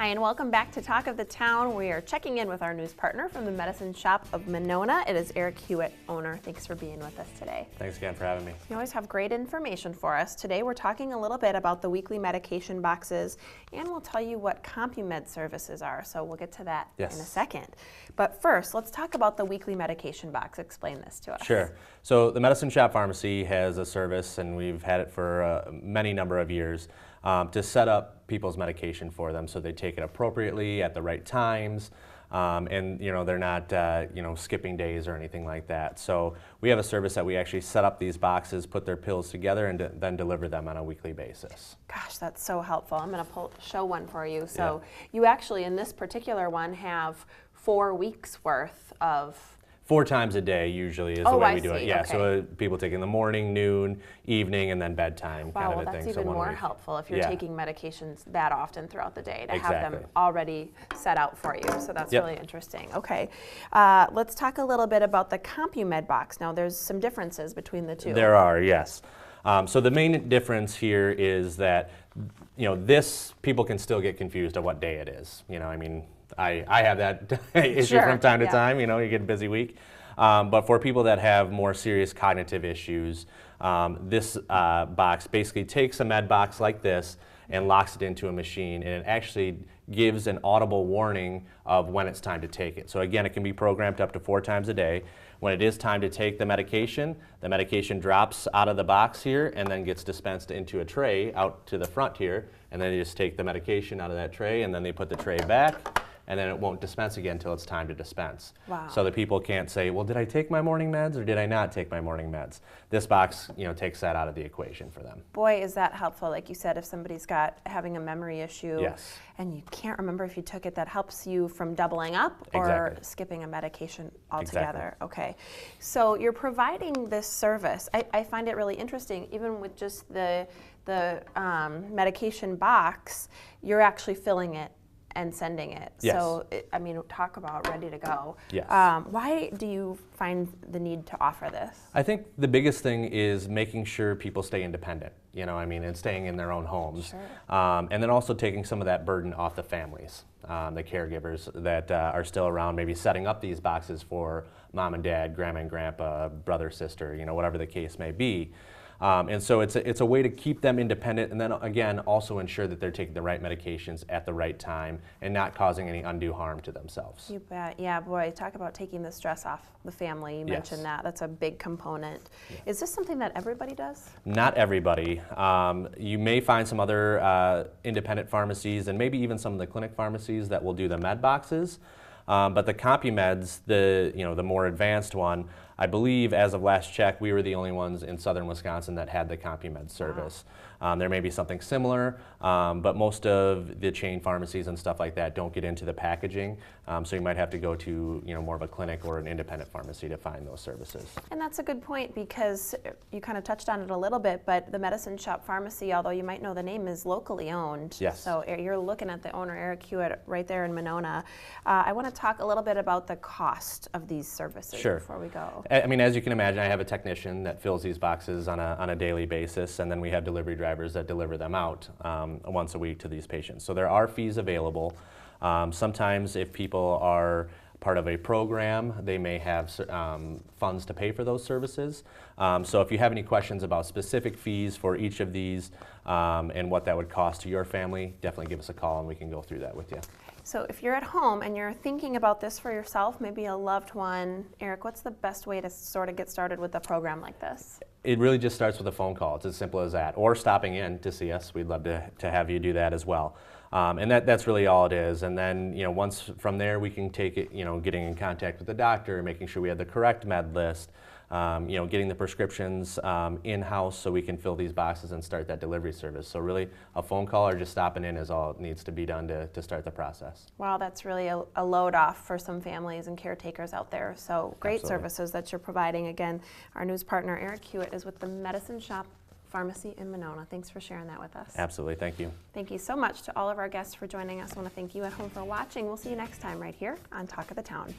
Hi, and welcome back to Talk of the Town. We are checking in with our news partner from the Medicine Shop of Monona. It is Eric Hewitt, owner. Thanks for being with us today. Thanks again for having me. You always have great information for us. Today we're talking a little bit about the weekly medication boxes, and we'll tell you what CompuMed services are, so we'll get to that in a second. But first, let's talk about the weekly medication box. Explain this to us. Sure. So the Medicine Shop Pharmacy has a service, and we've had it for many number of years, to set up people's medication for them so they take it appropriately at the right times, and they're not skipping days or anything like that. So we have a service that we actually set up these boxes, put their pills together, and then deliver them on a weekly basis. Gosh, that's so helpful. I'm going to show one for you. So you actually, in this particular one, have 4 weeks worth of 4 times a day usually is the way we do it. Yeah, okay. So people take in the morning, noon, evening, and then bedtime kind of a thing. That's even more helpful if you're taking medications that often throughout the day to have them already set out for you. So that's really interesting. Okay, let's talk a little bit about the CompuMed box. Now, there's some differences between the two. There are, yes. So the main difference here is that this people can still get confused of what day it is. I have that issue from time to time, you get a busy week. But for people that have more serious cognitive issues, this box basically takes a med box like this and locks it into a machine, and it actually gives an audible warning of when it's time to take it. So again, it can be programmed up to 4 times a day. When it is time to take the medication drops out of the box here and then gets dispensed into a tray out to the front here, and then they just take the medication out of that tray and then they put the tray back, and then it won't dispense again until it's time to dispense. Wow. So the people can't say, well, did I take my morning meds or did I not take my morning meds? This box, takes that out of the equation for them. Boy, is that helpful. Like you said, if somebody's having a memory issue and you can't remember if you took it, that helps you from doubling up or skipping a medication altogether. Okay. So you're providing this service. I find it really interesting, even with just the medication box, you're actually filling it and sending it. Yes. So, talk about ready to go. Yes. Why do you find the need to offer this? I think the biggest thing is making sure people stay independent, and staying in their own homes. Sure. And then also taking some of that burden off the families, the caregivers that are still around, maybe setting up these boxes for mom and dad, grandma and grandpa, brother, sister, whatever the case may be. And so it's a way to keep them independent, and then again also ensure that they're taking the right medications at the right time and not causing any undue harm to themselves. You bet. Yeah, boy, talk about taking the stress off the family. You mentioned that. That's a big component. Is this something that everybody does? Not everybody. You may find some other independent pharmacies and maybe even some of the clinic pharmacies that will do the med boxes. But the CompuMeds, the more advanced one, I believe as of last check, we were the only ones in southern Wisconsin that had the CompuMed service. Wow. There may be something similar, but most of the chain pharmacies and stuff like that don't get into the packaging. So you might have to go to more of a clinic or an independent pharmacy to find those services. And that's a good point, because you kind of touched on it a little bit, but the Medicine Shop Pharmacy, although you might know the name, is locally owned. Yes. So you're looking at the owner, Eric Hewitt, right there in Monona. I want to talk a little bit about the cost of these services before we go. As you can imagine, I have a technician that fills these boxes on a daily basis, and then we have delivery drivers that deliver them out once a week to these patients. So there are fees available. Sometimes if people are part of a program, they may have funds to pay for those services. So if you have any questions about specific fees for each of these and what that would cost to your family, definitely give us a call and we can go through that with you. So if you're at home and you're thinking about this for yourself, maybe a loved one, Eric, what's the best way to sort of get started with a program like this? It really just starts with a phone call. It's as simple as that. Or stopping in to see us. We'd love to have you do that as well. And that's really all it is. And then, once from there we can take it, getting in contact with the doctor, making sure we have the correct med list, getting the prescriptions in-house so we can fill these boxes and start that delivery service. So really a phone call or just stopping in is all it needs to be done to start the process. Wow, that's really a load off for some families and caretakers out there. So great services that you're providing. Again, our news partner Eric Hewitt is with the Medicine Shop Pharmacy in Monona. Thanks for sharing that with us. Absolutely, thank you. Thank you so much to all of our guests for joining us. I want to thank you at home for watching. We'll see you next time right here on Talk of the Town.